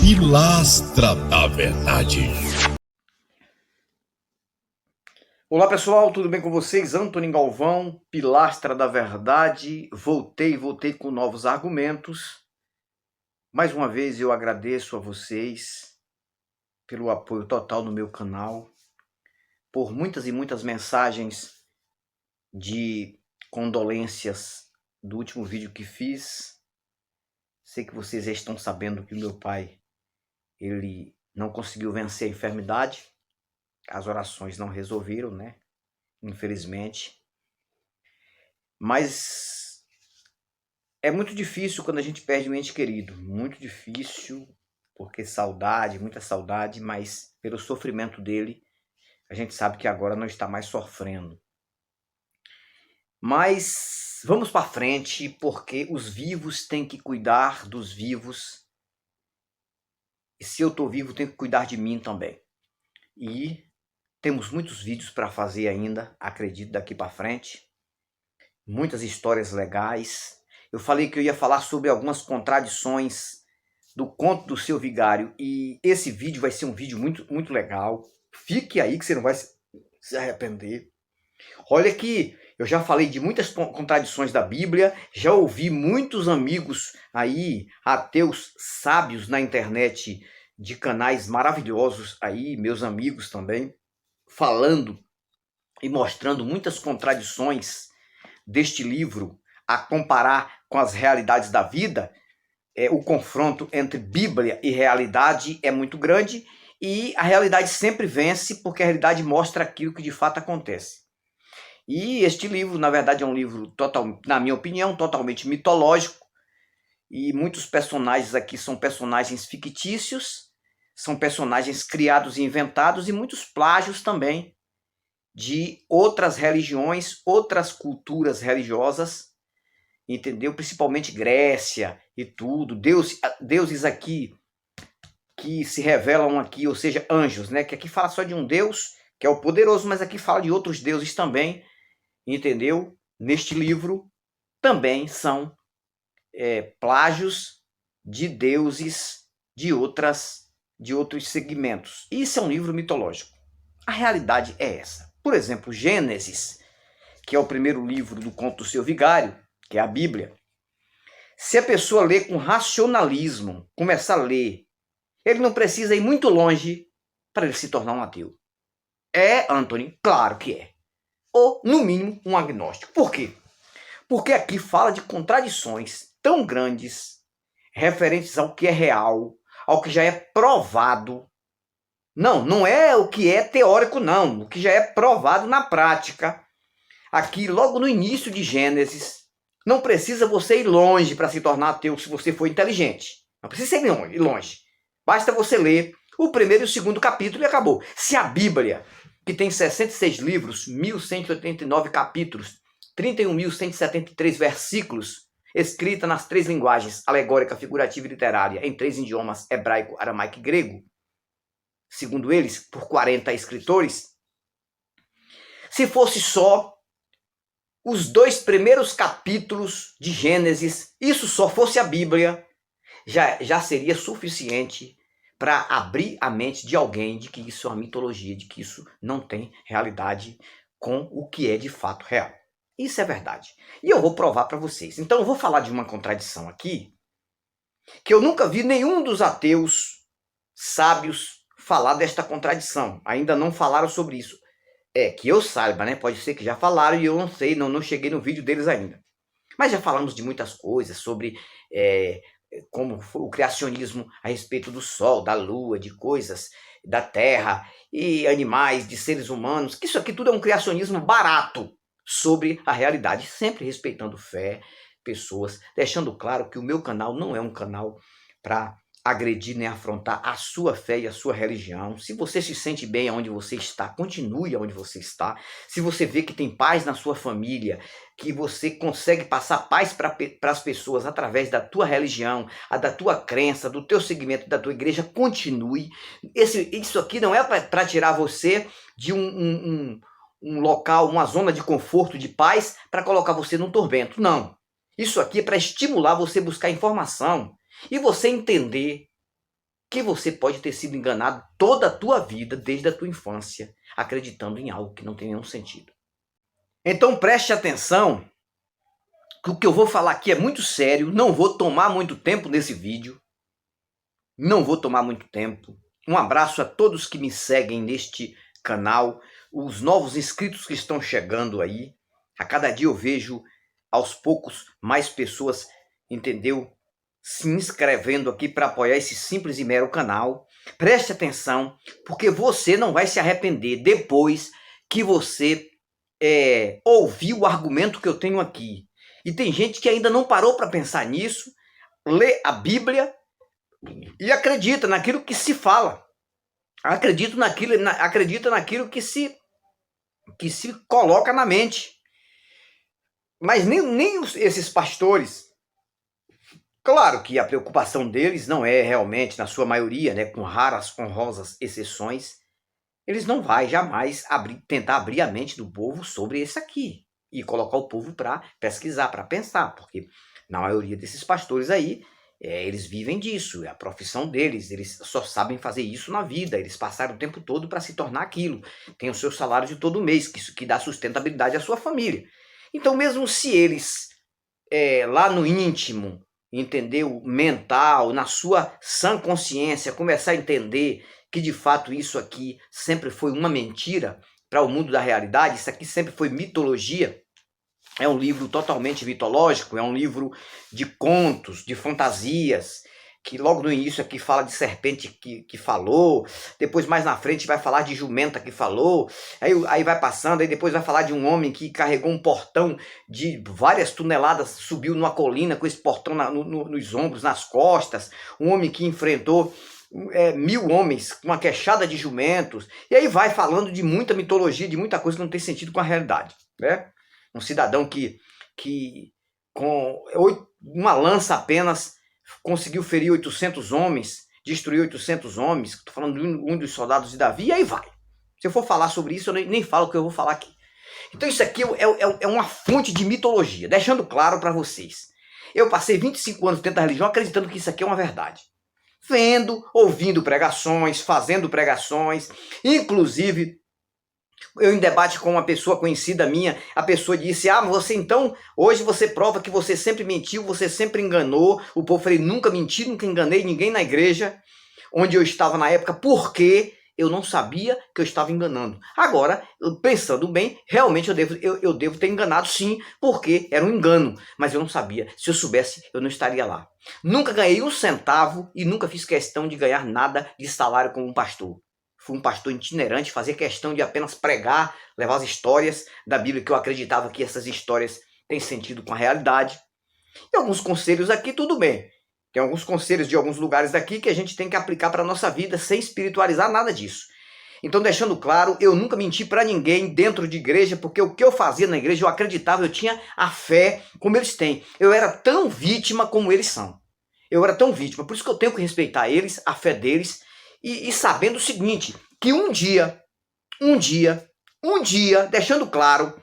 Pilastra da Verdade. Olá pessoal, tudo bem com vocês? Antônio Galvão, Pilastra da Verdade. Voltei com novos argumentos. Mais uma vez eu agradeço a vocês pelo apoio total no meu canal, por muitas e muitas mensagens de condolências do último vídeo que fiz. Sei que vocês já estão sabendo que o meu pai, ele não conseguiu vencer a enfermidade. As orações não resolveram, né? Infelizmente. Mas é muito difícil quando a gente perde um ente querido. Muito difícil, porque saudade, muita saudade, mas pelo sofrimento dele, a gente sabe que agora não está mais sofrendo. Mas vamos para frente, porque os vivos têm que cuidar dos vivos. E se eu estou vivo, tenho que cuidar de mim também. E temos muitos vídeos para fazer ainda, acredito, daqui para frente. Muitas histórias legais. Eu falei que eu ia falar sobre algumas contradições do conto do Seu Vigário. E esse vídeo vai ser um vídeo muito legal. Fique aí que você não vai se arrepender. Olha que eu já falei de muitas contradições da Bíblia. Já ouvi muitos amigos aí, ateus sábios na internet, de canais maravilhosos aí, meus amigos também, falando e mostrando muitas contradições deste livro, a comparar com as realidades da vida. O confronto entre Bíblia e realidade é muito grande, e a realidade sempre vence, porque a realidade mostra aquilo que de fato acontece. E este livro, na verdade, é um livro, na minha opinião, totalmente mitológico, e muitos personagens aqui são personagens fictícios, são personagens criados e inventados, e muitos plágios também de outras religiões, outras culturas religiosas, entendeu? Principalmente Grécia e tudo, deuses aqui que se revelam aqui, ou seja, anjos, né? Que aqui fala só de um Deus, que é o poderoso, mas aqui fala de outros deuses também, entendeu? Neste livro também são plágios de deuses de outros segmentos. Isso é um livro mitológico. A realidade é essa. Por exemplo, Gênesis, que é o primeiro livro do conto do Seu Vigário, que é a Bíblia. Se a pessoa ler com racionalismo, começar a ler, ele não precisa ir muito longe para ele se tornar um ateu. Antônio? Claro que é. Ou, no mínimo, um agnóstico. Por quê? Porque aqui fala de contradições tão grandes, referentes ao que é real, ao que já é provado. Não é o que é teórico, não. O que já é provado na prática. Aqui, logo no início de Gênesis, não precisa você ir longe para se tornar ateu se você for inteligente. Não precisa ir longe. Basta você ler o primeiro e o segundo capítulo e acabou. Se a Bíblia, que tem 66 livros, 1.189 capítulos, 31.173 versículos, escrita nas 3 linguagens, alegórica, figurativa e literária, em 3 idiomas, hebraico, aramaico e grego, segundo eles, por 40 escritores, se fosse só os 2 primeiros capítulos de Gênesis, isso só fosse a Bíblia, já seria suficiente para abrir a mente de alguém de que isso é uma mitologia, de que isso não tem realidade com o que é de fato real. Isso é verdade. E eu vou provar para vocês. Então eu vou falar de uma contradição aqui, que eu nunca vi nenhum dos ateus sábios falar desta contradição. Ainda não falaram sobre isso. Que eu saiba, né? Pode ser que já falaram e eu não sei, não cheguei no vídeo deles ainda. Mas já falamos de muitas coisas, sobre como o criacionismo a respeito do sol, da lua, de coisas, da terra, e animais, de seres humanos, que isso aqui tudo é um criacionismo barato sobre a realidade, sempre respeitando fé, pessoas, deixando claro que o meu canal não é um canal para agredir nem afrontar a sua fé e a sua religião. Se você se sente bem onde você está, continue onde você está. Se você vê que tem paz na sua família, que você consegue passar paz para as pessoas através da tua religião, da tua crença, do teu segmento, da tua igreja, continue. Isso aqui não é para tirar você de um local, uma zona de conforto, de paz, para colocar você num tormento. Não. Isso aqui é para estimular você a buscar informação e você entender que você pode ter sido enganado toda a tua vida, desde a tua infância, acreditando em algo que não tem nenhum sentido. Então preste atenção, que o que eu vou falar aqui é muito sério, não vou tomar muito tempo nesse vídeo, não vou tomar muito tempo. Um abraço a todos que me seguem neste canal, os novos inscritos que estão chegando aí. A cada dia eu vejo aos poucos mais pessoas, entendeu? Se inscrevendo aqui para apoiar esse simples e mero canal. Preste atenção, porque você não vai se arrepender depois que você ouvir o argumento que eu tenho aqui. E tem gente que ainda não parou para pensar nisso, lê a Bíblia e acredita naquilo que se fala. Acredita naquilo que se coloca na mente. Mas nem esses pastores, claro que a preocupação deles não é realmente, na sua maioria, né, com raras, honrosas exceções, eles não vão jamais tentar abrir a mente do povo sobre isso aqui e colocar o povo para pesquisar, para pensar, porque na maioria desses pastores aí, eles vivem disso, é a profissão deles, eles só sabem fazer isso na vida, eles passaram o tempo todo para se tornar aquilo, tem o seu salário de todo mês, que dá sustentabilidade à sua família. Então mesmo se eles, lá no íntimo, entendeu, mental, na sua sã consciência, começar a entender que de fato isso aqui sempre foi uma mentira para o mundo da realidade, isso aqui sempre foi mitologia, é um livro totalmente mitológico, é um livro de contos, de fantasias, que logo no início aqui fala de serpente que falou, depois mais na frente vai falar de jumenta que falou, aí vai passando, aí depois vai falar de um homem que carregou um portão de várias toneladas, subiu numa colina com esse portão nos ombros, nas costas, um homem que enfrentou 1000 homens com uma queixada de jumentos, e aí vai falando de muita mitologia, de muita coisa que não tem sentido com a realidade, né? Um cidadão que com uma lança apenas conseguiu ferir 800 homens, destruir 800 homens, estou falando de um dos soldados de Davi, e aí vai. Se eu for falar sobre isso, eu nem falo o que eu vou falar aqui. Então isso aqui é uma fonte de mitologia, deixando claro para vocês. Eu passei 25 anos dentro da religião acreditando que isso aqui é uma verdade. Vendo, ouvindo pregações, fazendo pregações, inclusive eu em debate com uma pessoa conhecida minha, a pessoa disse, você então, hoje você prova que você sempre mentiu, você sempre enganou. O povo falei, nunca menti, nunca enganei ninguém na igreja onde eu estava na época, porque eu não sabia que eu estava enganando. Agora, pensando bem, realmente eu devo ter enganado sim, porque era um engano, mas eu não sabia. Se eu soubesse, eu não estaria lá. Nunca ganhei um centavo e nunca fiz questão de ganhar nada de salário como um pastor. Fui um pastor itinerante, fazia questão de apenas pregar, levar as histórias da Bíblia, que eu acreditava que essas histórias têm sentido com a realidade. E alguns conselhos aqui, tudo bem. Tem alguns conselhos de alguns lugares daqui que a gente tem que aplicar para a nossa vida sem espiritualizar nada disso. Então, deixando claro, eu nunca menti para ninguém dentro de igreja, porque o que eu fazia na igreja, eu acreditava, eu tinha a fé como eles têm. Eu era tão vítima como eles são. Eu era tão vítima, por isso que eu tenho que respeitar eles, a fé deles, e sabendo o seguinte, que um dia, deixando claro,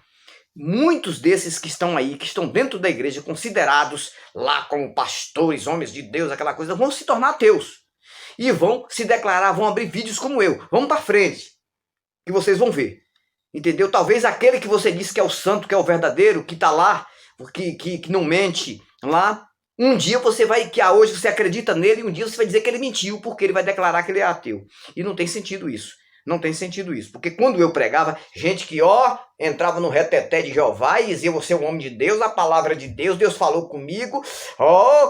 muitos desses que estão aí, que estão dentro da igreja, considerados lá como pastores, homens de Deus, aquela coisa, vão se tornar ateus. E vão se declarar, vão abrir vídeos como eu. Vamos para frente, que vocês vão ver. Entendeu? Talvez aquele que você disse que é o santo, que é o verdadeiro, que está lá, que não mente lá, um dia você vai, hoje você acredita nele, e um dia você vai dizer que ele mentiu, porque ele vai declarar que ele é ateu. E não tem sentido isso. Não tem sentido isso. Porque quando eu pregava, gente que, entrava no reteté de Jeová e dizia, você é um homem de Deus, a palavra de Deus, Deus falou comigo,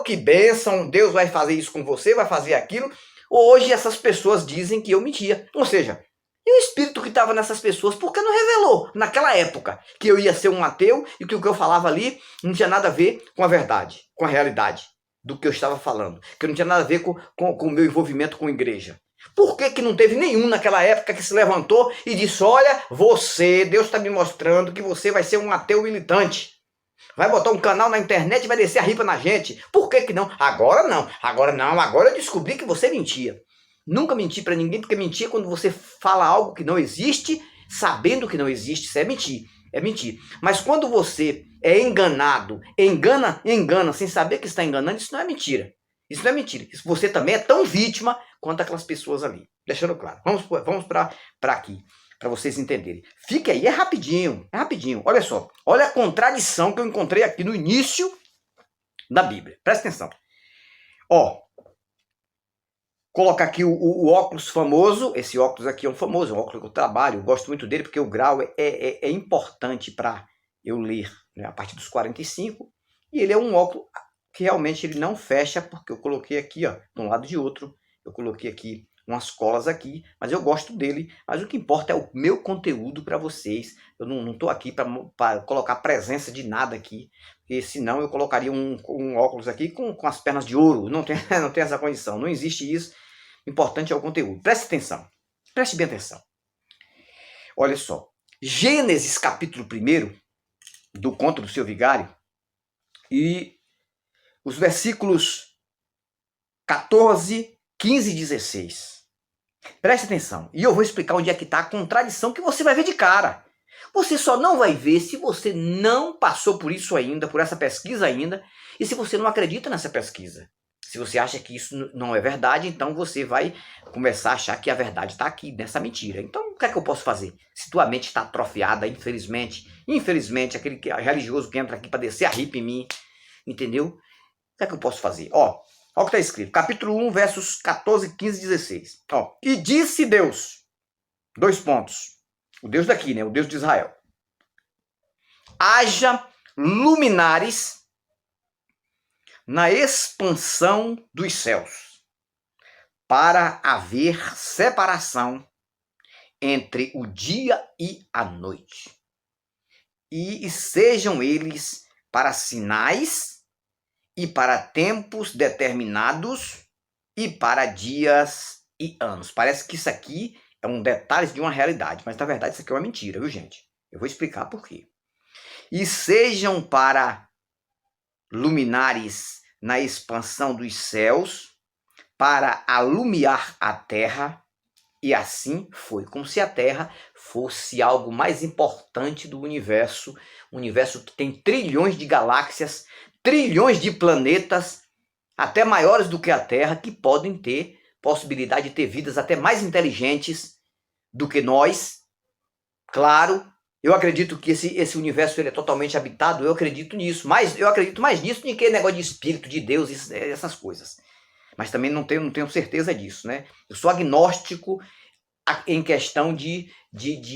que bênção, Deus vai fazer isso com você, vai fazer aquilo. Hoje essas pessoas dizem que eu mentia. Ou seja, e o espírito que estava nessas pessoas, por que não revelou naquela época que eu ia ser um ateu e que o que eu falava ali não tinha nada a ver com a verdade, com a realidade do que eu estava falando, que não tinha nada a ver com o meu envolvimento com a igreja? Por que não teve nenhum naquela época que se levantou e disse, olha, Deus está me mostrando que você vai ser um ateu militante, vai botar um canal na internet e vai descer a ripa na gente? Por que não? Agora não, agora eu descobri que você mentia. Nunca menti para ninguém, porque mentir é quando você fala algo que não existe, sabendo que não existe, isso é mentir. Mas quando você é enganado, engana sem saber que está enganando, isso não é mentira. Isso não é mentira. Você também é tão vítima quanto aquelas pessoas ali. Deixando claro. Vamos para aqui, para vocês entenderem. Fique aí, é rapidinho. Olha só, olha a contradição que eu encontrei aqui no início da Bíblia. Presta atenção. Ó, colocar aqui o óculos famoso. Esse óculos aqui é um famoso, é um óculos que eu trabalho. Eu gosto muito dele porque o grau é importante para eu ler, né, a partir dos 45. E ele é um óculos que realmente ele não fecha, porque eu coloquei aqui, ó, de um lado e de outro. Eu coloquei aqui umas colas aqui, mas eu gosto dele. Mas o que importa é o meu conteúdo para vocês. Eu não estou aqui para colocar presença de nada aqui, porque senão eu colocaria um óculos aqui com as pernas de ouro. Não tem, não tem essa condição, não existe isso. O importante é o conteúdo. Preste atenção, preste bem atenção. Olha só, Gênesis capítulo 1 do conto do seu vigário, e os versículos 14, 15 e 16. Preste atenção. E eu vou explicar onde é que está a contradição que você vai ver de cara. Você só não vai ver se você não passou por isso ainda, por essa pesquisa ainda, e se você não acredita nessa pesquisa. Se você acha que isso não é verdade, então você vai começar a achar que a verdade está aqui, nessa mentira. Então, o que é que eu posso fazer? Se tua mente está atrofiada, infelizmente, aquele religioso que entra aqui para descer a ripa em mim, entendeu? O que é que eu posso fazer? Ó, olha o que está escrito. Capítulo 1, versos 14, 15 e 16. Ó, e disse Deus, 2 pontos. O Deus daqui, né? O Deus de Israel. Haja luminares na expansão dos céus, para haver separação entre o dia e a noite. E sejam eles para sinais e para tempos determinados e para dias e anos. Parece que isso aqui é um detalhe de uma realidade, mas na verdade isso aqui é uma mentira, viu, gente? Eu vou explicar por quê. E sejam para luminares na expansão dos céus, para alumiar a terra, e assim foi, como se a Terra fosse algo mais importante do universo, um universo que tem trilhões de galáxias, trilhões de planetas, até maiores do que a Terra, que podem ter possibilidade de ter vidas até mais inteligentes do que nós. Claro, eu acredito que esse universo ele é totalmente habitado, eu acredito nisso, mas eu acredito mais nisso do que negócio de espírito, de Deus, essas coisas. Mas também não tenho certeza disso, né? Eu sou agnóstico em questão de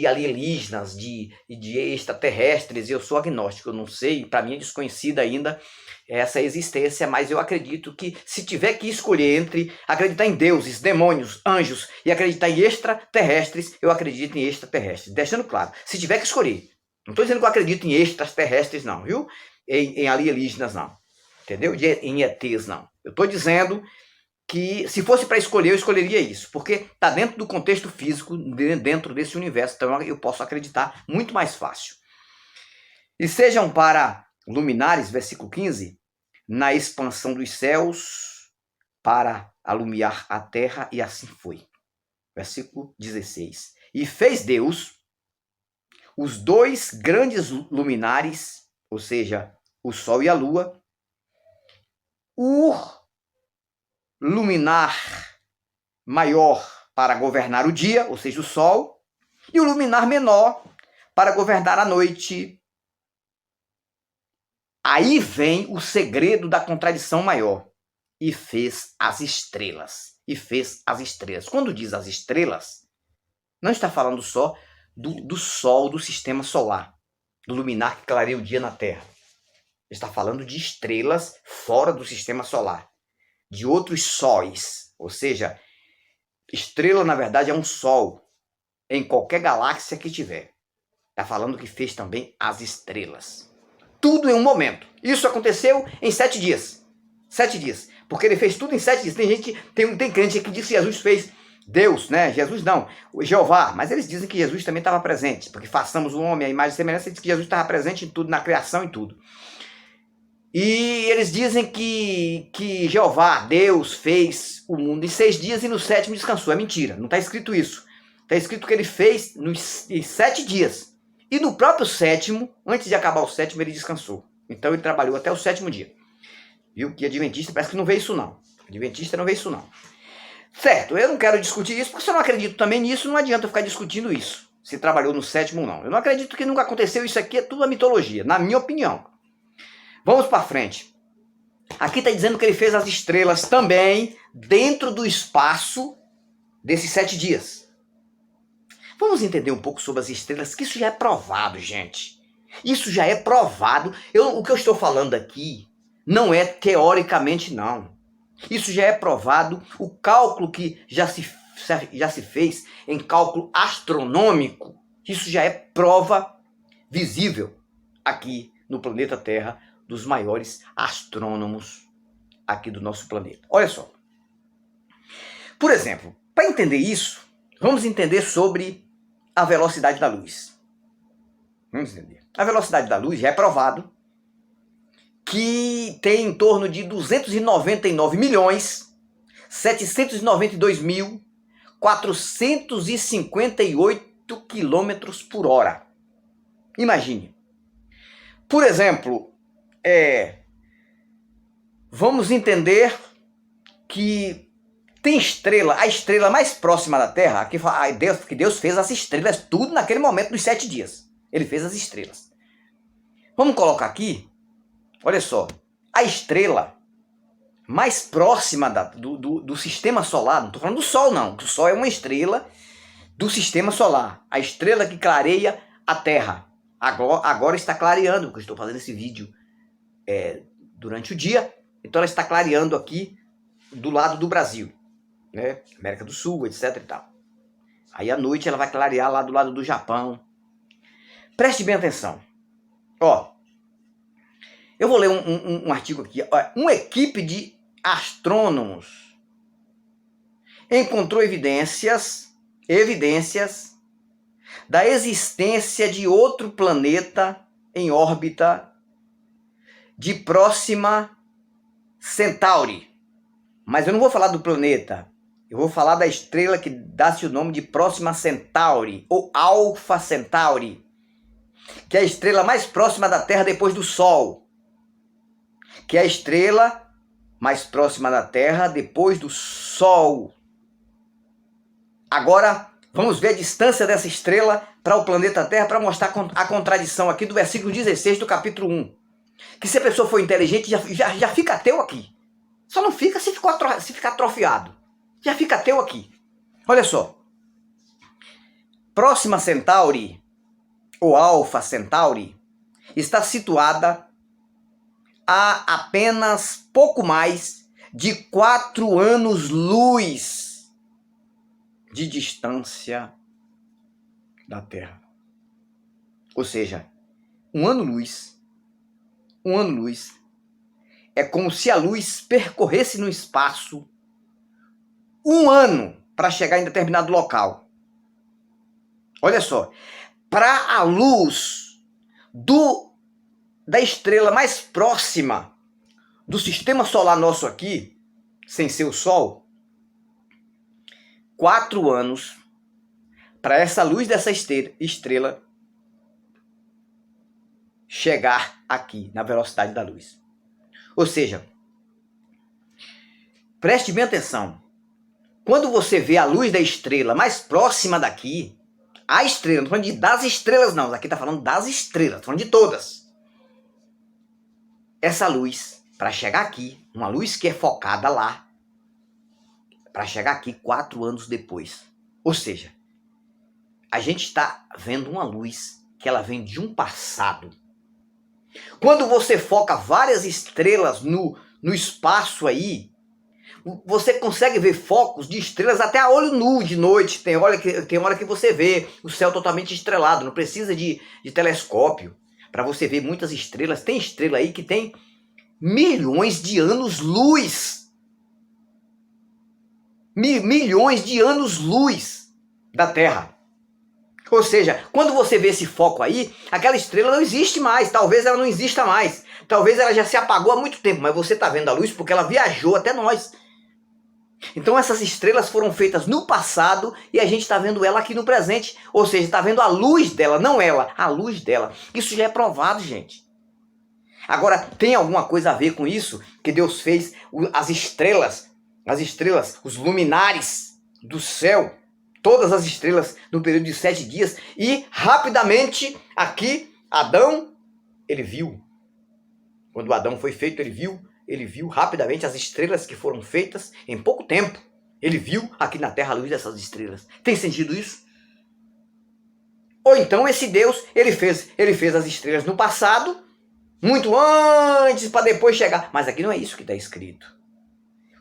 alienígenas, de extraterrestres, eu sou agnóstico, eu não sei, para mim é desconhecida ainda essa existência, mas eu acredito que se tiver que escolher entre acreditar em deuses, demônios, anjos e acreditar em extraterrestres, eu acredito em extraterrestres. Deixando claro, se tiver que escolher. Não estou dizendo que eu acredito em extraterrestres não, viu? Em alienígenas não. Entendeu? Em ETs não. Eu estou dizendo que se fosse para escolher, eu escolheria isso, porque está dentro do contexto físico, dentro desse universo, então eu posso acreditar muito mais fácil. E sejam para luminares, versículo 15, na expansão dos céus, para alumiar a terra, e assim foi. Versículo 16. E fez Deus os 2 grandes luminares, ou seja, o sol e a lua, o luminar maior para governar o dia, ou seja, o sol, e o luminar menor para governar a noite. Aí vem o segredo da contradição maior. E fez as estrelas. Quando diz as estrelas, não está falando só do sol, do sistema solar, do luminar que clareia o dia na Terra. Está falando de estrelas fora do sistema solar, de outros sóis, ou seja, estrela na verdade é um sol em qualquer galáxia que tiver. Está falando que fez também as estrelas. Tudo em um momento. Isso aconteceu em 7 dias. 7 dias. Porque ele fez tudo em 7 dias. Tem crente que diz que Jesus fez. Deus, né? Jesus não. O Jeová. Mas eles dizem que Jesus também estava presente. Porque façamos o homem, a imagem e semelhança. Ele diz que Jesus estava presente em tudo, na criação e tudo. E eles dizem que Jeová, Deus, fez o mundo em 6 dias e no 7º descansou. É mentira, não está escrito isso. Está escrito que ele fez em 7 dias. E no próprio 7º, antes de acabar o 7º, ele descansou. Então ele trabalhou até o 7º dia. Viu? Que adventista parece que não vê isso não. Adventista não vê isso não. Certo, eu não quero discutir isso, porque se eu não acredito também nisso, não adianta eu ficar discutindo isso. Se trabalhou no sétimo ou não. Eu não acredito que nunca aconteceu, isso aqui é tudo a mitologia, na minha opinião. Vamos para frente. Aqui está dizendo que ele fez as estrelas também dentro do espaço desses 7 dias. Vamos entender um pouco sobre as estrelas, que isso já é provado, gente. Isso já é provado. O que eu estou falando aqui não é teoricamente, não. Isso já é provado. O cálculo que já se fez em cálculo astronômico, isso já é prova visível aqui no planeta Terra, dos maiores astrônomos aqui do nosso planeta. Olha só. Por exemplo, para entender isso, vamos entender sobre a velocidade da luz. Vamos entender. A velocidade da luz já é provado que tem em torno de 299.792.458 quilômetros por hora. Imagine. Por exemplo, vamos entender que tem estrela, a estrela mais próxima da Terra, que Deus fez as estrelas tudo naquele momento dos 7 dias. Ele fez as estrelas. Vamos colocar aqui, olha só, a estrela mais próxima do sistema solar, não estou falando do Sol não, o Sol é uma estrela do sistema solar, a estrela que clareia a Terra. Agora está clareando, porque eu estou fazendo esse vídeo durante o dia, então ela está clareando aqui do lado do Brasil, né? América do Sul, etc e tal. Aí à noite ela vai clarear lá do lado do Japão. Preste bem atenção. Ó, eu vou ler um artigo aqui. Uma equipe de astrônomos encontrou evidências da existência de outro planeta em órbita de Próxima Centauri. Mas eu não vou falar do planeta, eu vou falar da estrela que dá-se o nome de Próxima Centauri, ou Alpha Centauri, que é a estrela mais próxima da Terra depois do Sol, que é a estrela mais próxima da Terra depois do Sol. Agora, vamos ver a distância dessa estrela para o planeta Terra, para mostrar a contradição aqui do versículo 16 do capítulo 1. Que se a pessoa for inteligente, já fica ateu aqui. Só não fica se ficar atrofiado. Já fica ateu aqui. Olha só. Próxima Centauri, ou Alpha Centauri, está situada a apenas pouco mais de 4 anos-luz de distância da Terra. Ou seja, um ano-luz é como se a luz percorresse no espaço 1 ano para chegar em determinado local. Olha só, para a luz da estrela mais próxima do sistema solar nosso aqui, sem ser o Sol, 4 anos para essa luz dessa estrela chegar aqui na velocidade da luz. Ou seja, preste bem atenção. Quando você vê a luz da estrela mais próxima daqui, a estrela, não estou falando das estrelas não, aqui está falando das estrelas, estou falando de todas. Essa luz, para chegar aqui, uma luz que é focada lá, para chegar aqui 4 anos depois. Ou seja, a gente está vendo uma luz que ela vem de um passado. Quando você foca várias estrelas no espaço aí, você consegue ver focos de estrelas até a olho nu de noite. Tem hora que você vê o céu totalmente estrelado, não precisa de telescópio para você ver muitas estrelas. Tem estrela aí que tem milhões de anos-luz. Milhões de anos-luz da Terra. Ou seja, quando você vê esse foco aí, aquela estrela não existe mais, talvez ela não exista mais. Talvez ela já se apagou há muito tempo, mas você está vendo a luz porque ela viajou até nós. Então essas estrelas foram feitas no passado e a gente está vendo ela aqui no presente. Ou seja, está vendo a luz dela, não ela, a luz dela. Isso já é provado, gente. Agora, tem alguma coisa a ver com isso? Que Deus fez as estrelas as estrelas, os luminares do céu, todas as estrelas no período de 7 dias, e rapidamente aqui Adão, ele viu. Quando Adão foi feito, ele viu rapidamente as estrelas que foram feitas em pouco tempo. Ele viu aqui na terra a luz dessas estrelas. Tem sentido isso? Ou então esse Deus, ele fez as estrelas no passado, muito antes, para depois chegar. Mas aqui não é isso que está escrito.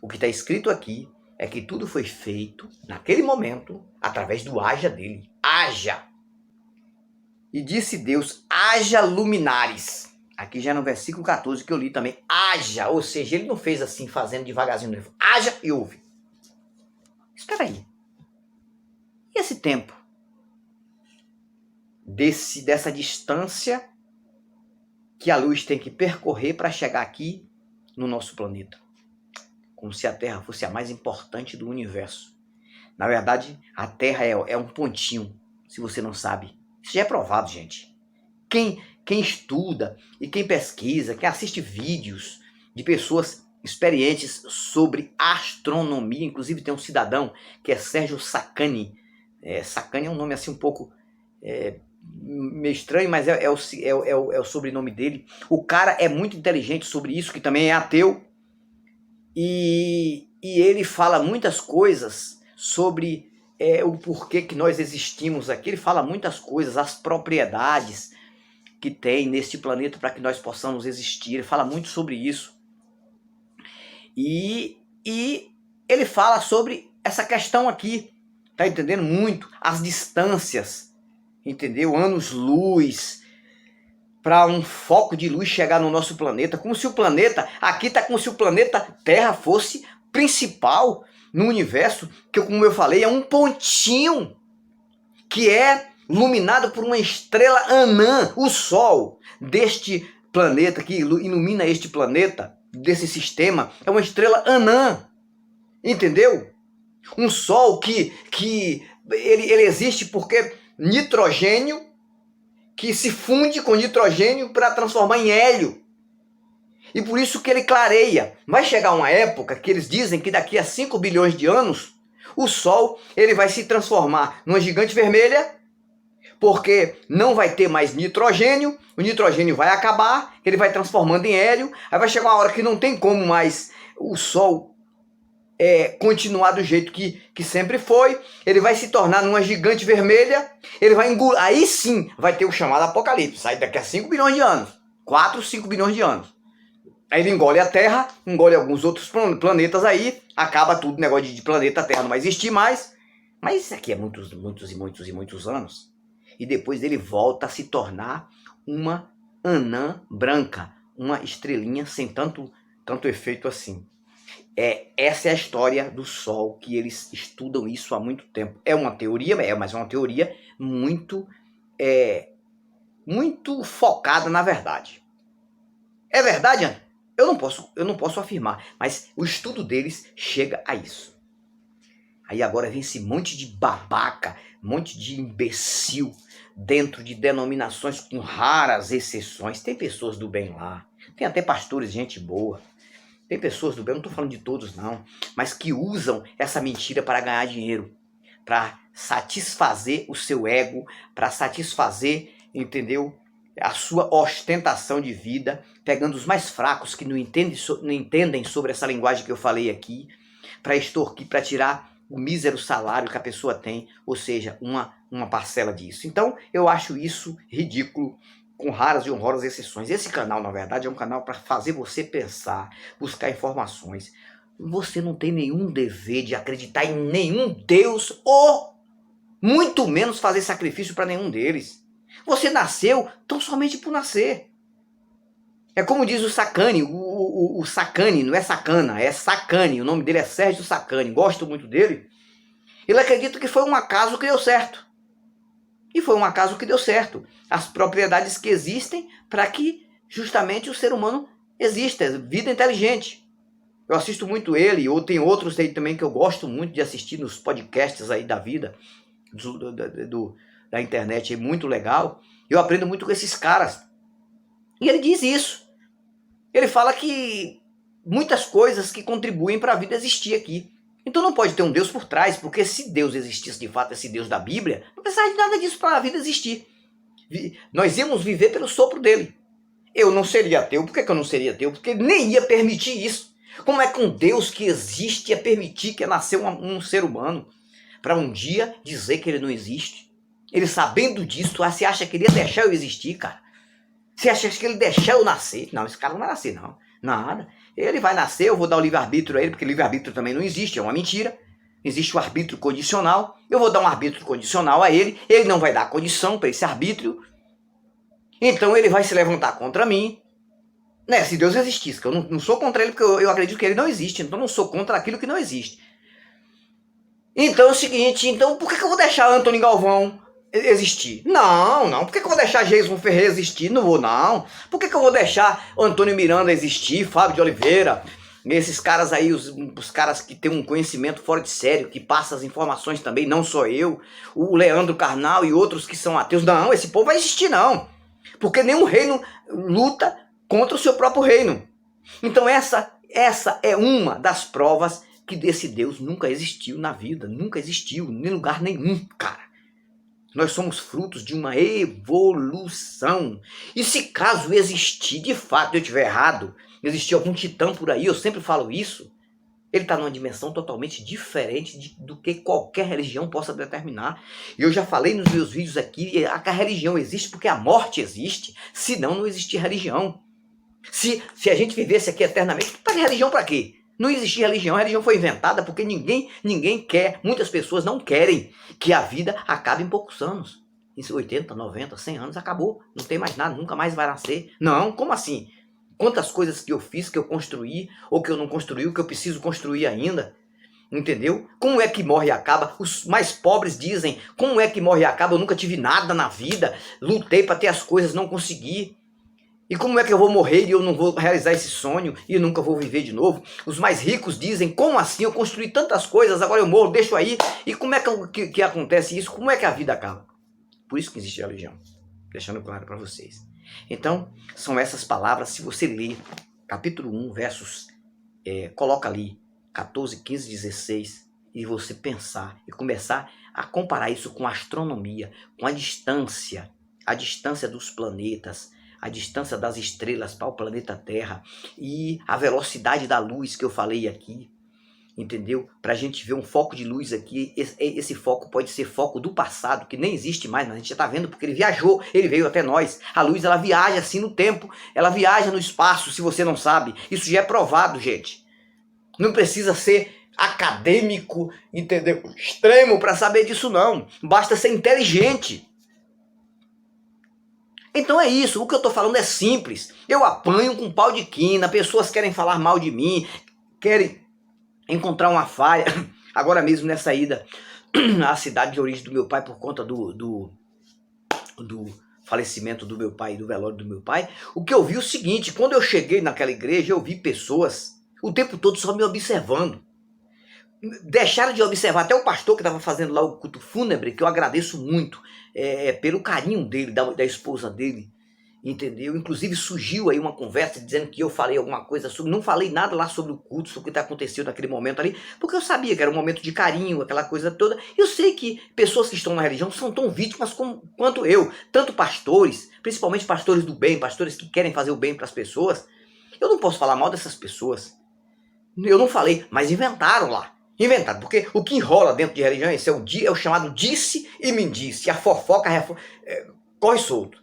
O que está escrito aqui é que tudo foi feito naquele momento, através do haja dele. Haja. E disse Deus, haja luminares. Aqui já no versículo 14 que eu li também. Haja, ou seja, ele não fez assim, fazendo devagarzinho. Haja e ouve. Espera aí. E esse tempo? Dessa distância que a luz tem que percorrer para chegar aqui no nosso planeta. Como se a Terra fosse a mais importante do universo. Na verdade, a Terra é um pontinho, se você não sabe. Isso já é provado, gente. Quem estuda e quem pesquisa, quem assiste vídeos de pessoas experientes sobre astronomia, inclusive tem um cidadão que é Sérgio Sacani. Sacani é um nome assim um pouco meio estranho, mas é o sobrenome dele. O cara é muito inteligente sobre isso, que também é ateu. E ele fala muitas coisas sobre o porquê que nós existimos aqui. Ele fala muitas coisas, as propriedades que tem neste planeta para que nós possamos existir. Ele fala muito sobre isso. E ele fala sobre essa questão aqui, tá entendendo? Muito, as distâncias, entendeu? Anos-luz, para um foco de luz chegar no nosso planeta, como se o planeta, aqui tá como se o planeta Terra fosse principal no universo, que como eu falei, é um pontinho que é iluminado por uma estrela anã, o Sol deste planeta, que ilumina este planeta, desse sistema, é uma estrela anã, entendeu? Um Sol que ele existe porque nitrogênio, que se funde com nitrogênio para transformar em hélio. E por isso que ele clareia. Vai chegar uma época que eles dizem que daqui a 5 bilhões de anos, o Sol ele vai se transformar numa gigante vermelha, porque não vai ter mais nitrogênio, o nitrogênio vai acabar, ele vai transformando em hélio, aí vai chegar uma hora que não tem como mais o Sol continuar do jeito que sempre foi, ele vai se tornar numa gigante vermelha, ele vai engolir, aí sim vai ter o chamado apocalipse, aí daqui a 5 bilhões de anos, 4, 5 bilhões de anos. Aí ele engole a Terra, engole alguns outros planetas aí, acaba tudo, negócio de planeta Terra não vai existir mais, mas isso aqui é muitos anos. E depois ele volta a se tornar uma anã branca, uma estrelinha sem tanto efeito assim. Essa é a história do Sol, que eles estudam isso há muito tempo. É uma teoria, mas é uma teoria muito focada na verdade. É verdade, Ana? Eu não posso afirmar, mas o estudo deles chega a isso. Aí agora vem esse monte de babaca, monte de imbecil dentro de denominações com raras exceções. Tem pessoas do bem lá, tem até pastores, gente boa. Tem pessoas do bem, não estou falando de todos não, mas que usam essa mentira para ganhar dinheiro, para satisfazer o seu ego, para satisfazer, entendeu? A sua ostentação de vida, pegando os mais fracos que não entendem sobre essa linguagem que eu falei aqui, para extorquir, para tirar o mísero salário que a pessoa tem, ou seja, uma parcela disso. Então, eu acho isso ridículo, com raras e honrosas exceções. Esse canal, na verdade, é um canal para fazer você pensar, buscar informações. Você não tem nenhum dever de acreditar em nenhum Deus, ou muito menos fazer sacrifício para nenhum deles. Você nasceu tão somente por nascer. É como diz o Sacani, o Sacani, não é Sacana, é Sacani, o nome dele é Sérgio Sacani, gosto muito dele. Ele acredita que foi um acaso que deu certo. E foi um acaso que deu certo. As propriedades que existem para que justamente o ser humano exista, vida inteligente. Eu assisto muito ele, ou tem outros aí também que eu gosto muito de assistir nos podcasts aí da vida, da internet, é muito legal. Eu aprendo muito com esses caras. E ele diz isso. Ele fala que muitas coisas que contribuem para a vida existir aqui. Então não pode ter um Deus por trás, porque se Deus existisse de fato, esse Deus da Bíblia, não precisava de nada disso para a vida existir. Nós íamos viver pelo sopro dele. Eu não seria ateu. Por que eu não seria ateu? Porque ele nem ia permitir isso. Como é que um Deus que existe ia permitir que nasceu um ser humano para um dia dizer que ele não existe? Ele sabendo disso, você acha que ele ia deixar eu existir, cara? Você acha que ele deixar eu nascer? Não, esse cara não vai nascer, não. Nada. Ele vai nascer, eu vou dar o livre-arbítrio a ele, porque livre-arbítrio também não existe, é uma mentira. Existe o arbítrio condicional. Eu vou dar um arbítrio condicional a ele. Ele não vai dar condição para esse arbítrio. Então ele vai se levantar contra mim. Né? Se Deus existisse, que eu não sou contra ele, porque eu acredito que ele não existe. Então eu não sou contra aquilo que não existe. Então é o seguinte, então por que eu vou deixar Antônio Galvão existir? Não. Por que eu vou deixar Jason Ferreira existir? Não vou, não. Por que eu vou deixar Antônio Miranda existir, Fábio de Oliveira? Esses caras aí, os caras que têm um conhecimento fora de sério, que passam as informações também, não só eu, o Leandro Carnal e outros que são ateus. Não, esse povo vai existir não. Porque nenhum reino luta contra o seu próprio reino. Então essa é uma das provas que desse Deus nunca existiu na vida. Nunca existiu, em lugar nenhum, cara. Nós somos frutos de uma evolução. E se caso existir, de fato, eu estiver errado, existir algum titã por aí, eu sempre falo isso, ele está numa dimensão totalmente diferente do que qualquer religião possa determinar. E eu já falei nos meus vídeos aqui, que a religião existe porque a morte existe, senão não existir religião. Se a gente vivesse aqui eternamente, para religião para quê? Não existia religião, a religião foi inventada porque ninguém quer, muitas pessoas não querem que a vida acabe em poucos anos. Em 80, 90, 100 anos acabou, não tem mais nada, nunca mais vai nascer. Não, como assim? Quantas coisas que eu fiz, que eu construí, ou que eu não construí, que eu preciso construir ainda. Entendeu? Como é que morre e acaba? Os mais pobres dizem, como é que morre e acaba? Eu nunca tive nada na vida, lutei para ter as coisas, não consegui. E como é que eu vou morrer e eu não vou realizar esse sonho e nunca vou viver de novo? Os mais ricos dizem, como assim? Eu construí tantas coisas, agora eu morro, deixo aí. E como é que acontece isso? Como é que a vida acaba? Por isso que existe a religião. Deixando claro para vocês. Então, são essas palavras, se você ler capítulo 1, versos, coloca ali 14, 15, 16, e você pensar e começar a comparar isso com a astronomia, com a distância dos planetas, a distância das estrelas para o planeta Terra e a velocidade da luz que eu falei aqui, entendeu? Para a gente ver um foco de luz aqui, esse foco pode ser foco do passado, que nem existe mais, mas a gente já está vendo porque ele viajou, ele veio até nós. A luz, ela viaja assim no tempo, ela viaja no espaço, se você não sabe. Isso já é provado, gente. Não precisa ser acadêmico, entendeu? Extremo para saber disso, não. Basta ser inteligente. Então é isso, o que eu estou falando é simples. Eu apanho com pau de quina, pessoas querem falar mal de mim, querem encontrar uma falha. Agora mesmo nessa ida à cidade de origem do meu pai por conta do falecimento do meu pai e do velório do meu pai, o que eu vi é o seguinte, quando eu cheguei naquela igreja, eu vi pessoas o tempo todo só me observando. Deixaram de observar, até o pastor que estava fazendo lá o culto fúnebre, que eu agradeço muito, pelo carinho dele, da esposa dele, entendeu? Inclusive surgiu aí uma conversa dizendo que eu falei alguma coisa sobre, não falei nada lá sobre o culto, sobre o que aconteceu naquele momento ali, porque eu sabia que era um momento de carinho, aquela coisa toda. Eu sei que pessoas que estão na religião são tão vítimas quanto eu, tanto pastores, principalmente pastores do bem, pastores que querem fazer o bem para as pessoas. Eu não posso falar mal dessas pessoas. Eu não falei, mas inventaram lá. Inventado, porque o que enrola dentro de religião é o chamado disse e me disse. A fofoca corre solto.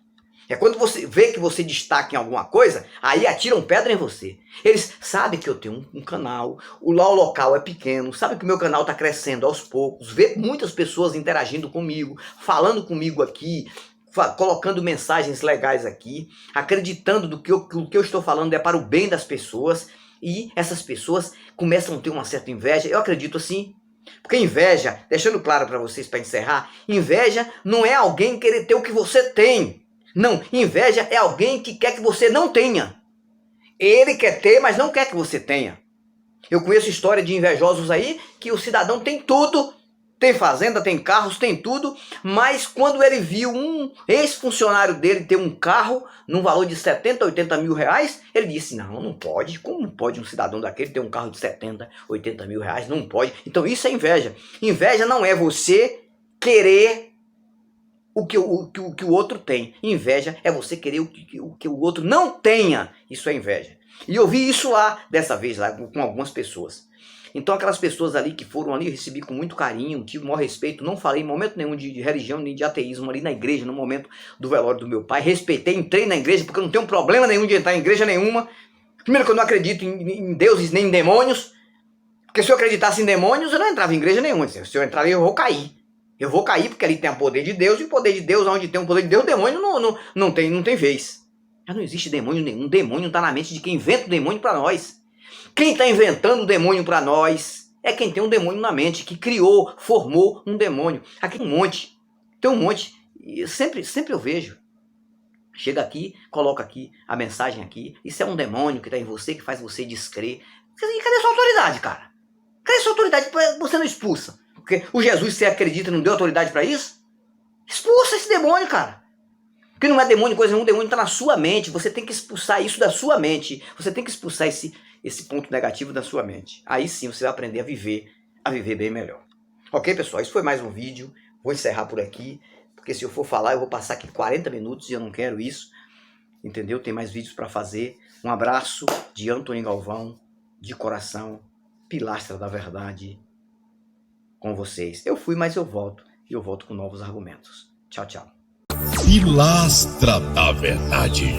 É quando você vê que você destaca em alguma coisa, aí atiram pedra em você. Eles sabem que eu tenho um canal, o local é pequeno, sabem que o meu canal está crescendo aos poucos, vê muitas pessoas interagindo comigo, falando comigo aqui, colocando mensagens legais aqui, acreditando do que eu estou falando é para o bem das pessoas. E essas pessoas começam a ter uma certa inveja. Eu acredito assim. Porque inveja, deixando claro para vocês para encerrar, inveja não é alguém querer ter o que você tem. Não, inveja é alguém que quer que você não tenha. Ele quer ter, mas não quer que você tenha. Eu conheço história de invejosos aí que o cidadão tem tudo, tem fazenda, tem carros, tem tudo, mas quando ele viu um ex-funcionário dele ter um carro num valor de 70, 80 mil reais, ele disse, não pode, como pode um cidadão daquele ter um carro de 70, 80 mil reais? Não pode. Então isso é inveja. Inveja não é você querer o que o outro tem. Inveja é você querer o que o outro não tenha. Isso é inveja. E eu vi isso lá, dessa vez, lá com algumas pessoas. Então aquelas pessoas ali que foram ali, eu recebi com muito carinho, tive o maior respeito, não falei em momento nenhum de religião, nem de ateísmo ali na igreja, no momento do velório do meu pai. Respeitei, entrei na igreja, porque eu não tenho problema nenhum de entrar em igreja nenhuma. Primeiro que eu não acredito em deuses nem em demônios, porque se eu acreditasse em demônios, eu não entrava em igreja nenhuma. Se eu entrar, eu vou cair. Eu vou cair porque ali tem o poder de Deus, e o poder de Deus, onde tem o poder de Deus, o demônio não tem vez. Já não existe demônio nenhum. O demônio está na mente de quem inventa o demônio para nós. Quem está inventando o demônio para nós é quem tem um demônio na mente, que criou, formou um demônio. Aqui tem um monte. Tem um monte. E sempre eu vejo. Chega aqui, coloca aqui a mensagem aqui. Isso é um demônio que está em você, que faz você descrer. E cadê sua autoridade, cara? Cadê sua autoridade? Você não expulsa. Porque o Jesus, você acredita, não deu autoridade para isso? Expulsa esse demônio, cara. Porque não é demônio, coisa nenhuma, o demônio está na sua mente. Você tem que expulsar isso da sua mente. Você tem que expulsar esse ponto negativo da sua mente. Aí sim você vai aprender a viver bem melhor. Ok, pessoal? Isso foi mais um vídeo. Vou encerrar por aqui, porque se eu for falar, eu vou passar aqui 40 minutos e eu não quero isso. Entendeu? Tem mais vídeos para fazer. Um abraço de Antônio Galvão, de coração, pilastra da verdade, com vocês. Eu fui, mas eu volto. E eu volto com novos argumentos. Tchau, tchau. Pilastra da Verdade.